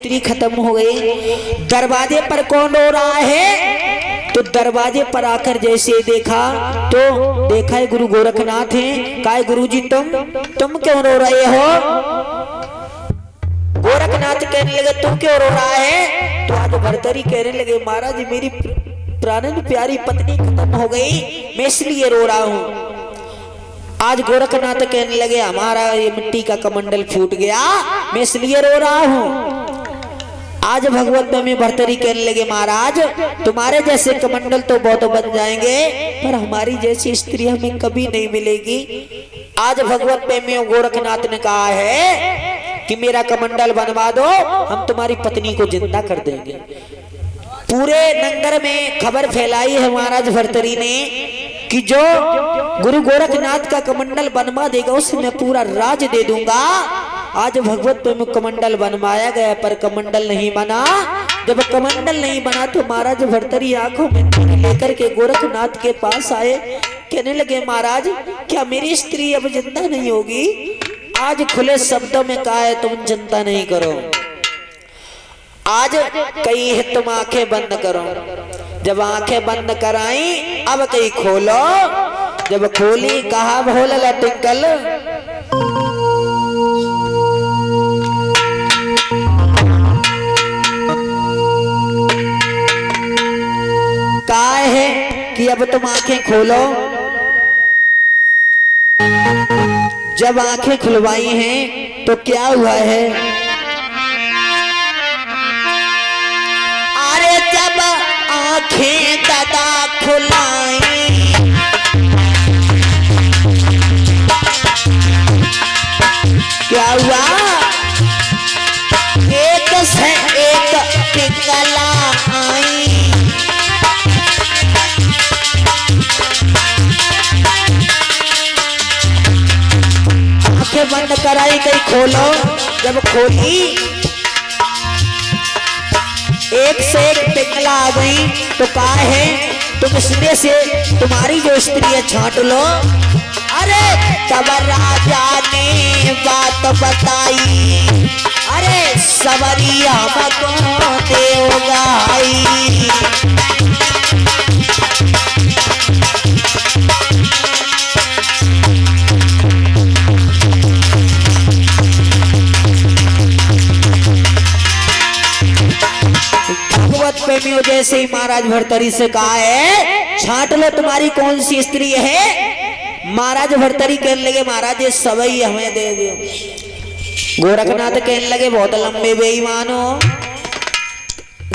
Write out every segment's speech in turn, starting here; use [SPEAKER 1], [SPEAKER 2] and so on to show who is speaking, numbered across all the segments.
[SPEAKER 1] स्त्री खत्म हो गई। दरवाजे पर कौन रो रहा है? तो दरवाजे पर आकर जैसे देखा तो देखा है गुरु गोरखनाथ हैं। कहा गुरुजी तुम क्यों रो रहे हो? गोरखनाथ कहने लगे तुम क्यों रो रहा है? तो आज भरतरी कहने लगे महाराज मेरी प्राणन प्यारी पत्नी खत्म हो गई, मैं इसलिए रो रहा हूँ। आज गोरखनाथ कहने लगे हमारा ये मिट्टी का कमंडल फूट गया, मैं इसलिए रो रहा हूँ। आज भगवत में भरतरी कहने लगे महाराज तुम्हारे जैसे कमंडल तो बहुत बन जाएंगे, पर हमारी जैसी स्त्री हमें कभी नहीं मिलेगी। आज भगवत में गोरखनाथ ने कहा है कि मेरा कमंडल बनवा दो, हम तुम्हारी पत्नी को जिंदा कर देंगे। पूरे नगर में खबर फैलाई है महाराज भरतरी ने कि जो गुरु गोरखनाथ का कमंडल बनवा देगा उसे मैं पूरा राज दे दूंगा। आज भगवत में कमंडल बनवाया गया पर कमंडल नहीं बना। जब कमंडल नहीं बना तो महाराज भरतरी आंखों में लेकर के गोरखनाथ के पास आए। कहने लगे महाराज क्या मेरी स्त्री अब जिंदा नहीं होगी? आज खुले शब्दों में कहा है तुम चिंता नहीं करो, आज कही है तुम आंखें बंद करो। जब आंखें बंद कराई अब कहीं खोलो, जब खोली कहा भोला टिंकल कहा है कि अब तुम आंखें खोलो। जब आंखें खुलवाई हैं तो क्या हुआ है? अरे जब आंखें दादा खुलाई क्या हुआ? एक से एक पिंगला आई। आंखें बंद कराई कहीं खोलो। जब खोली एक से एक पिंगला आ गई। तो कहा है तुम इसमें से तुम्हारी जो स्त्री है छांट लो। अरे तब राजा ने बात बताई, अरे सवरिया हमको देगा। प्रेमियों जैसे ही महाराज भरतरी से कहा है छांट लो तुम्हारी कौन सी स्त्री है। महाराज भरतरी कहने लगे महाराज ये सवई हमें दे दो। गोरखनाथ कहने लगे बहुत लंबे बेईमान हो।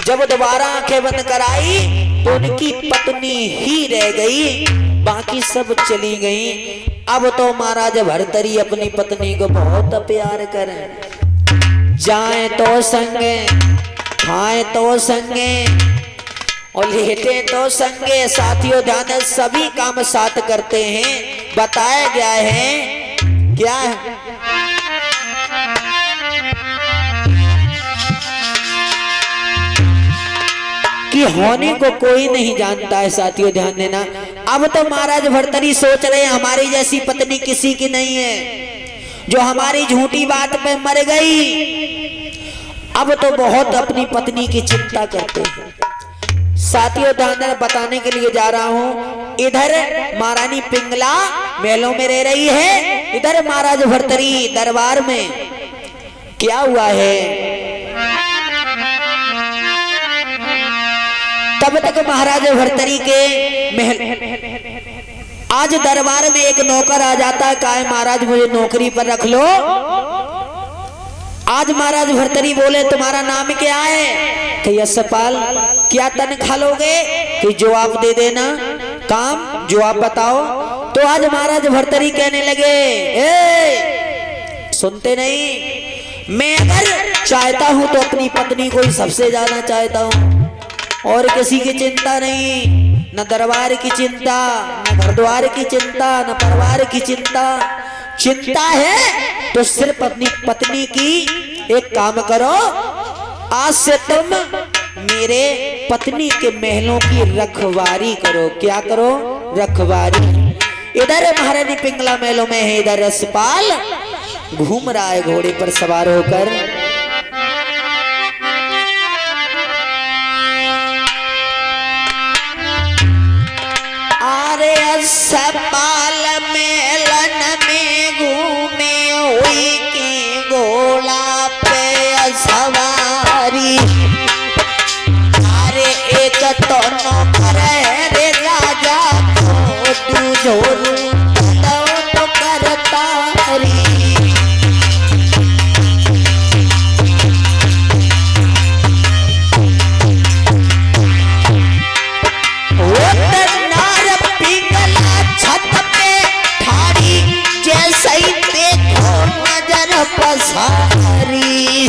[SPEAKER 1] जब दोबारा आंखें बंद कराई तो उनकी पत्नी ही रह गई, बाकी सब चली गई। अब तो महाराज भरतरी अपनी पत्नी को बहुत प्यार करें। जाए तो संगे, खाए तो संगे और लेटे तो संगे। साथियों ध्यान सभी काम साथ करते हैं। बताया गया है क्या है? कि होने को कोई नहीं जानता है। साथियों ध्यान देना। अब तो महाराज भरतरी सोच रहे हैं हमारी जैसी पत्नी किसी की नहीं है जो हमारी झूठी बात पे मर गई। अब तो बहुत अपनी पत्नी की चिंता करते हैं। साथियों ध्यान बताने के लिए जा रहा हूं। इधर महारानी पिंगला महलों में रह रही है, इधर महाराज भरतरी दरबार में। क्या हुआ है? तब तक महाराज भरतरी के महल आज दरबार में एक नौकर आ जाता है। कहा है महाराज मुझे नौकरी पर रख लो। आज महाराज भरतरी बोले तुम्हारा नाम क्या है? कि यशपाल। क्या तनख्वाह लोगे? कि जो आप दे देना। काम जो आप बताओ। तो आज महाराज भरतरी कहने लगे सुनते नहीं, मैं अगर चाहता हूं तो अपनी पत्नी को ही सबसे ज्यादा चाहता हूं और किसी की चिंता नहीं। न दरबार की चिंता, न घर द्वार की चिंता, न परिवार की चिंता। चिंता है तो सिर्फ अपनी पत्नी की। एक काम करो आज से तुम मेरे पत्नी के महलों की रखवारी करो। क्या करो? रखवारी। इधर महारानी पिंगला महलों में है, इधर यशपाल घूम रहा है घोड़े पर सवार होकर। सपाल मेलन में घूमे हुई की घोड़ा पे सवारी। अरे एक तो नौकर है रे राजा को तू जोरू तो करता री। पसारी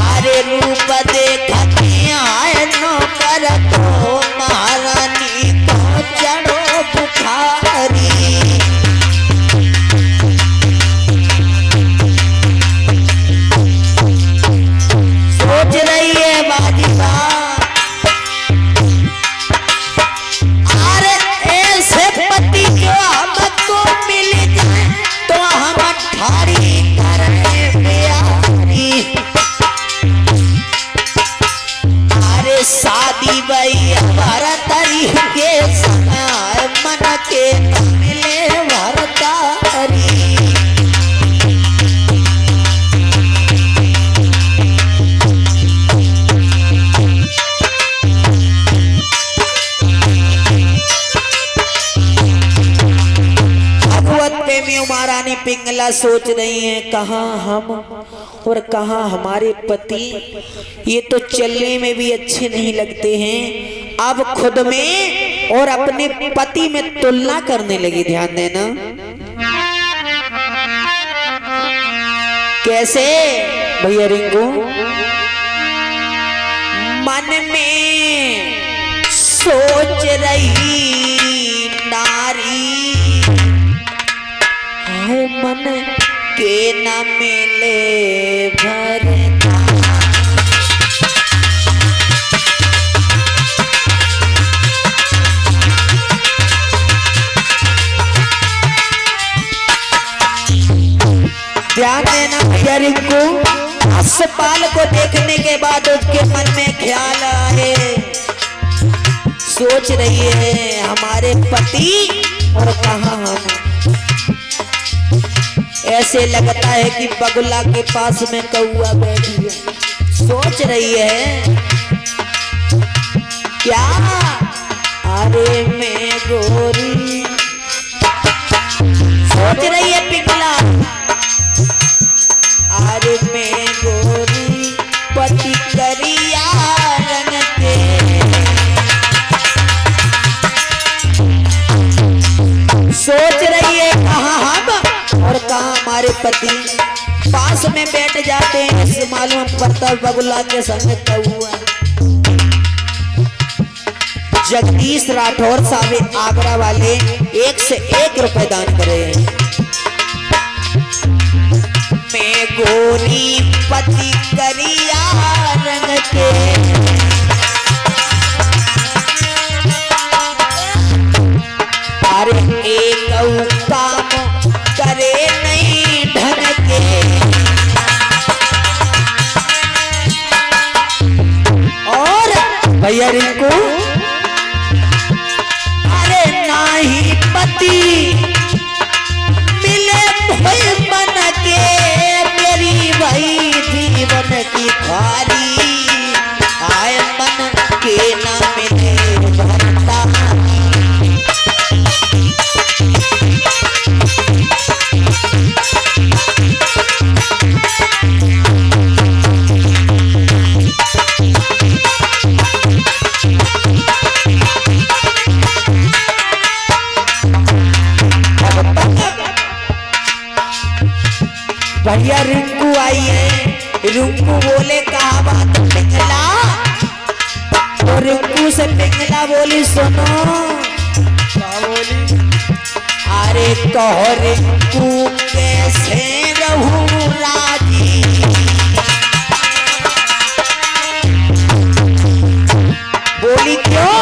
[SPEAKER 1] आरे रूप देखते आए नौकर को महारानी को चढ़ो बुखारी। सोच रही है बाजीबा अरे ऐसे पति जो हमको मिल जाए तो हम ठाड़ी करे प्यारी। अरे शादी भई भरतरी के समय मन के मिले भरतरी। महारानी पिंगला सोच रही हैं कहाँ हम और कहाँ हमारे पति, ये तो चलने में भी अच्छे नहीं लगते हैं। अब खुद में और अपने पति में तुलना करने लगी। ध्यान देना कैसे भैया रिंकू। मन में सोच रही नारी मन के न मिले भरता। ध्यान देना भैया रिंकू। अस्पताल को देखने के बाद उसके मन में ख्याल आए, सोच रही है हमारे पति और कहाँ हम। ऐसे लगता है कि बगुला के पास में कौआ बैठी है। सोच रही है क्या अरे मैं गोरी। सोच रही है पिघला अरे मैं गोरी पति करिया रंग के। सोच रही है कहाँ हम और कहाँ हमारे पति। पास में बैठ जाते हैं इस मालूम पड़ता बगुला के संग कौआ। जगदीश राठौर साहब आगरा वाले 1 से 1 रुपए दान करे। मैं गोरी पति करिया रंग के। अरे एक काम करे नहीं ढंग के। और भैया रिंकू अरे नाही पति मिले भई मन के। मेरी भाई जीवन की खाली आए मन के ना मिले भरता। भैया रिंकू आई है। रिंकू बोले कहा बात पिंगला। तो रिंकू से पिंगला बोली सुनो। क्या बोली? अरे कहो रिंकू कैसे रहूं राजी। बोली क्यों?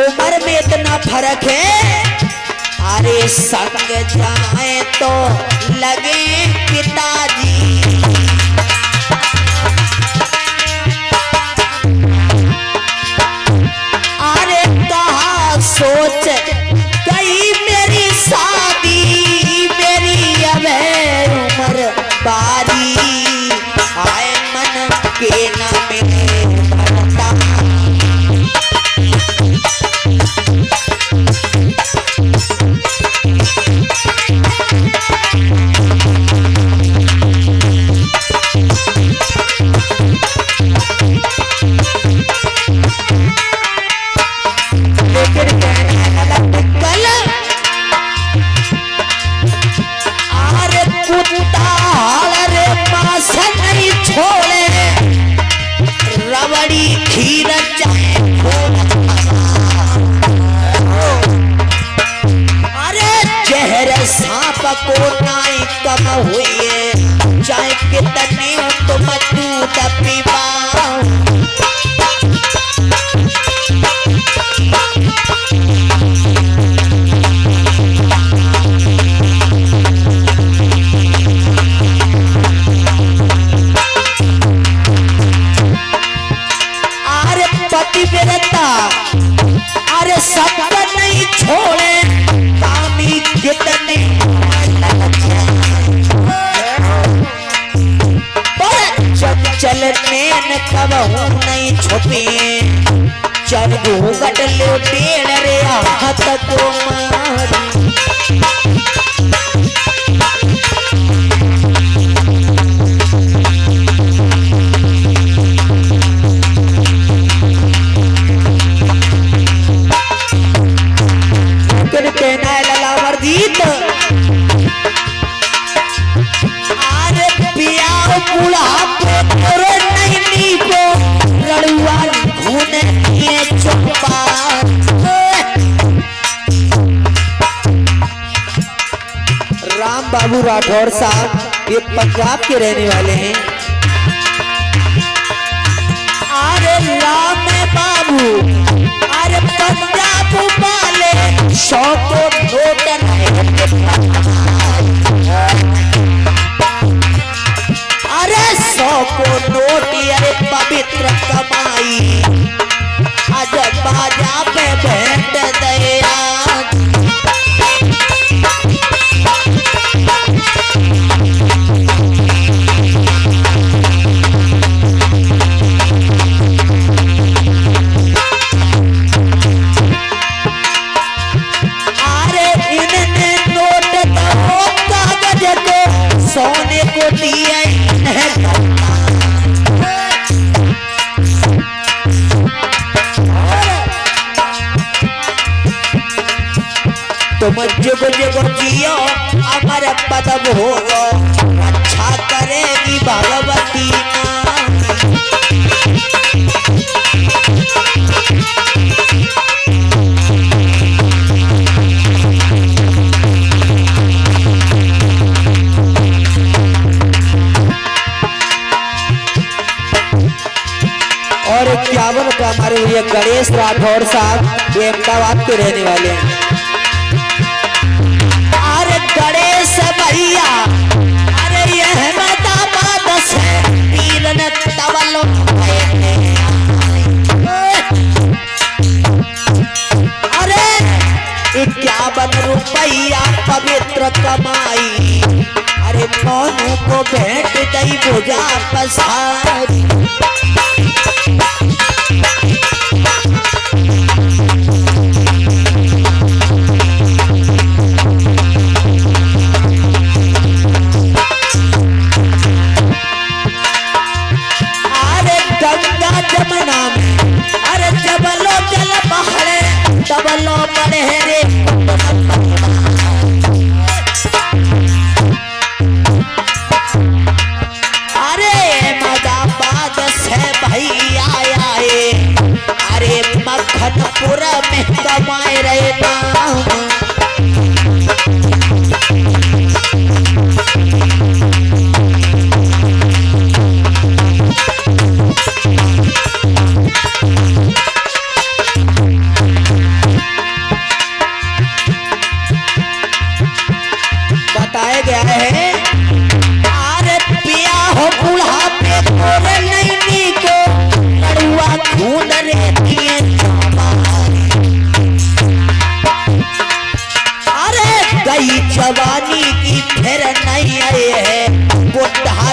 [SPEAKER 1] उम्र में इतना फर्क है। अरे संग जाए तो लगे पिताजी। अरे कहा प्यारी आए मन के न मिले भरता। खीर अरे जहर सांप को नाई कम हुई चाहे कितने तुम दूध पीवा। अरे सब नहीं छोड़े कामी कितने चलने न कब नहीं छुपे चल घूंघट ले टेढ़ रे हाथ को मारी। अरे पिया बुढ़ापे तोरे नहीं को लड़ुआ घूने ये चुप्पा। राम बाबू राठौर साहब ये पंजाब के रहने वाले हैं। अरे राम बाबू अरे पंजाब वाले 100 को नोट अरे 100 को नोट अरे पवित्र कमाई आज बाजा पे भेंट दया। सोने को दिया तुम जुग जुग जियो अमर पद भोगो अच्छा करेगी भगवती और 51 का हमारे भैया गणेश राठौर साहब ये अहमदाबाद के रहने वाले हैं। अरे गणेश भैया अरे ये अहमदाबाद से पीरन तवलो अरे 51 रुपया पवित्र कमाई अरे मोनू को भेंट दई भुजा पसारी। जमुना में अरे जबलो जल बहरे तबलो बड़े रे अरे अहमदाबाद से भैया आए अरे मक्खनपुर में कमाए रहे नाम। बताया गया है अरे पिया हो बुढ़ापे तोरे नहीं को लड़ुआ खून रहती है अरे गई जवानी की फिर नहीं आए है बुढ़ा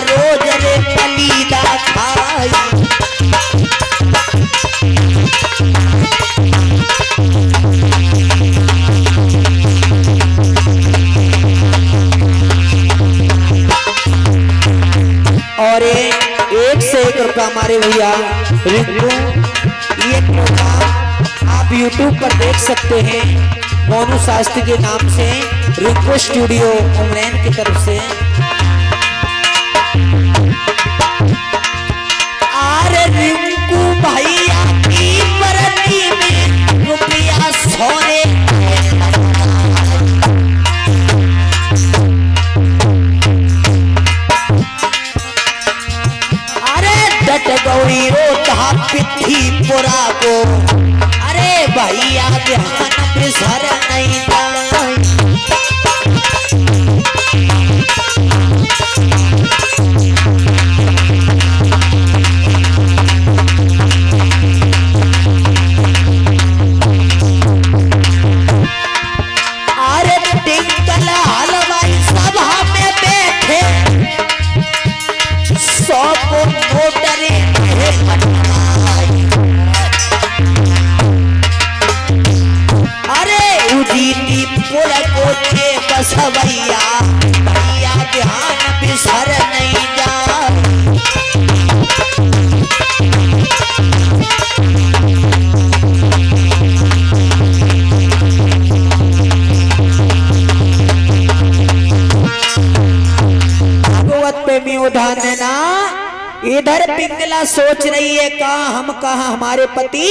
[SPEAKER 1] और एक से एक रुपया हमारे भैया रिंकू। ये प्रोग्राम आप YouTube पर देख सकते हैं मोनू शास्त्री के नाम से, रिंकू स्टूडियो उमरैन की तरफ से। अरे रिंकू भैया की बरनी में रुपया सोने गौरी रोता पिथी पुरा को। अरे भैया ध्यान बिसर नहीं अरे टिंकल हलवाई सभा में बैठे 100 को नोटरे अरे उजीती पुल कोठे बसवैया भैया ध्यान बिसर नहीं जा। भगवत प्रेमी उदाहरण है ना। इधर पिंगला सोच रही है कहाँ हम कहाँ हमारे पति,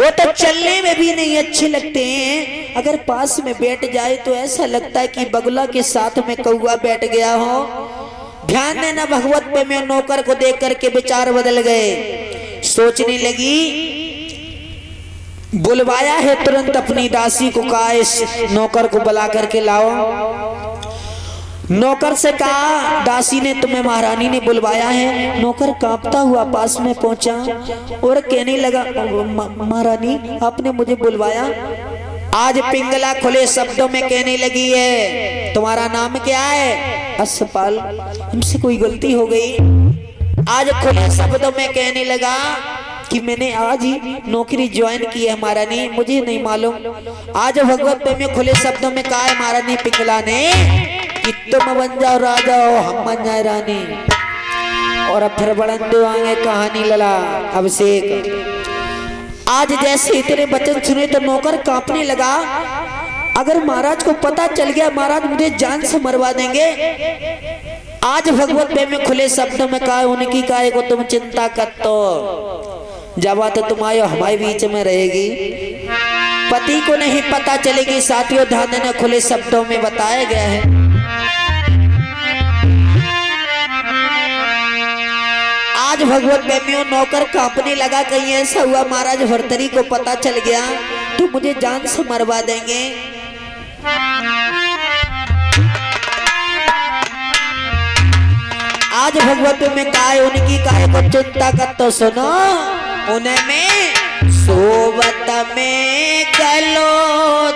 [SPEAKER 1] वो तो चलने में भी नहीं अच्छे लगते हैं। अगर पास में बैठ जाए तो ऐसा लगता है कि बगुला के साथ में कौआ बैठ गया हो। ध्यान देना भगवत पे मैं नौकर को देख करके विचार बदल गए। सोचने लगी बुलवाया है तुरंत अपनी दासी को, कहा इस नौकर को बुला करके लाओ। नौकर से कहा दासी ने तुम्हें महारानी ने बुलवाया है। नौकर कांपता हुआ पास में पहुंचा और कहने लगा महारानी आपने मुझे बुलवाया। आज पिंगला खुले शब्दों में कहने लगी है तुम्हारा नाम क्या है? असपाल, हमसे कोई गलती हो गई। आज खुले शब्दों में कहने लगा कि मैंने आज ही नौकरी ज्वाइन की है महारानी, मुझे नहीं मालूम। आज भगवत में खुले शब्दों में कहा है महारानी पिंगला ने कि तुम बन जाओ राजा हो हम बन जाए रानी। और अब फिर बढ़न आगे कहानी लला अभिषेक। आज जैसे इतने वचन सुने तो नौकर कांपने लगा। अगर महाराज को पता चल गया महाराज मुझे जान से मरवा देंगे। आज भगवत में खुले शब्दों में कहा उनकी काय को तुम चिंता कर, तो जब तो तुम्हारे हमारे बीच में रहेगी, पति को नहीं पता चलेगी। साथियों ध्यान देना खुले शब्दों में बताया गया है। आज भगवत प्रेमियों नौकर कांपने लगा, कहीं ऐसा हुआ महाराज भर्तरी को पता चल गया तो मुझे जान से मरवा देंगे। आज भगवत में काय उनकी काय को चिंता कर, तो सुनो उन्हें में सोवत में गलो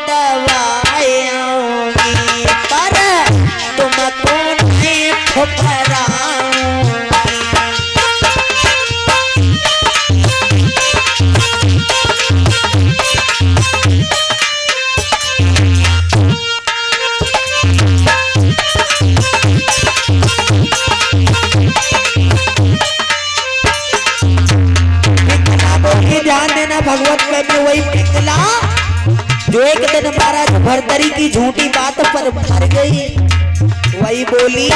[SPEAKER 1] दवाएंगी पर तुमको नहीं ठुकराऊंगी। भगवत में वही पिंगला जो एक दिन महाराज भरतरी की झूठी बात पर मर गई, वही बोली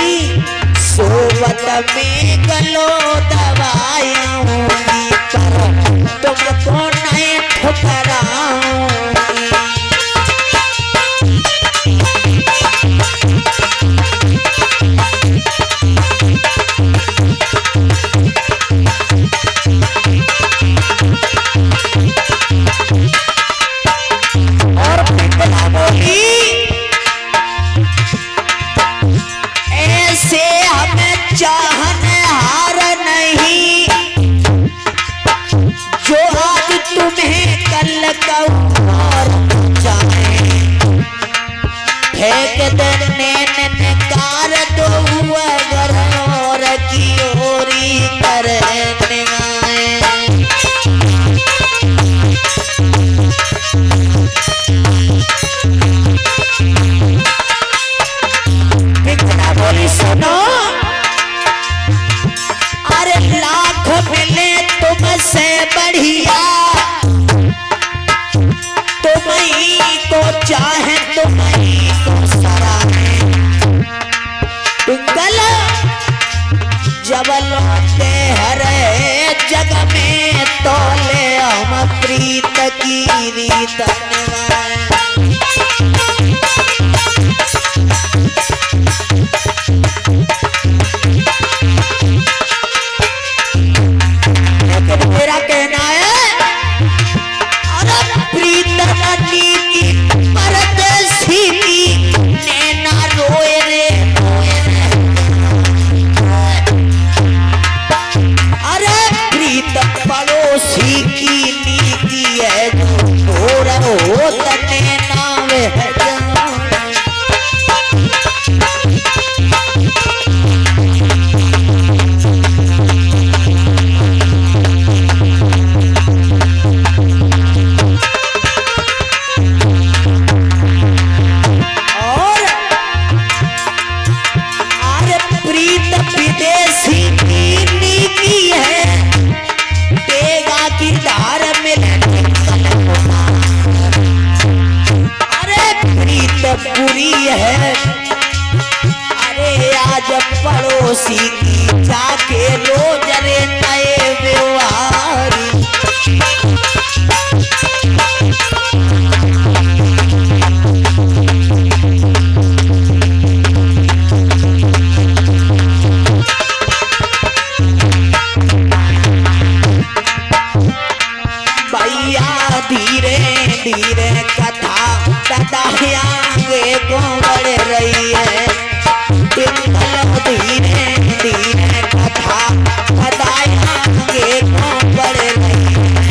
[SPEAKER 1] सोवत में गलो दवाएंगी पर तुमको नहीं ठुकराऊंगी। से बढ़िया तुम्हीं को चाहे तुम्हीं को सराहे पिंगल जबल के हरे जग में तोले हम प्रीत की रीत मेरा कहना है अरे प्रीत की परदेसी की नैना रोए रे अरे प्रीत पड़ोसी की नीति है जो रहो तने नाम है पूरी है अरे आज पड़ोसी की जाके रोज रे नए व्यवहारी भैया धीरे धीरे कथा कदाया को बढ़ रही है धीरे धीरे कथा कदाया को बढ़ रही है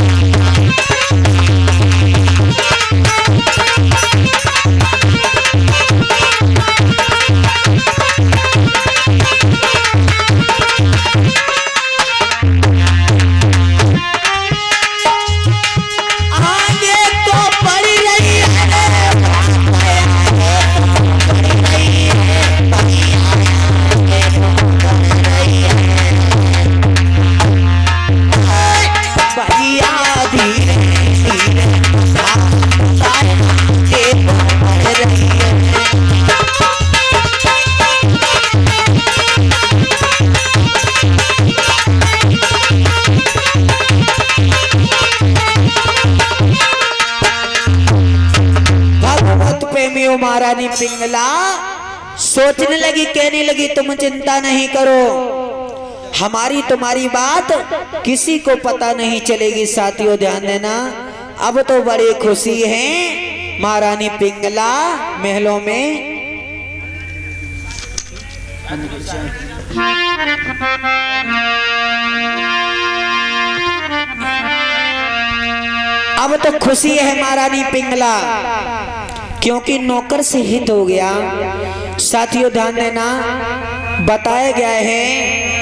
[SPEAKER 1] महारानी पिंगला सोचने लगी कहने लगी तुम चिंता नहीं करो हमारी तुम्हारी बात किसी को पता नहीं चलेगी साथियों ध्यान देना अब तो बड़ी खुशी है महारानी पिंगला महलों में अब तो खुशी है महारानी पिंगला क्योंकि नौकर से हित हो गया साथियों ध्यान देना बताया गया है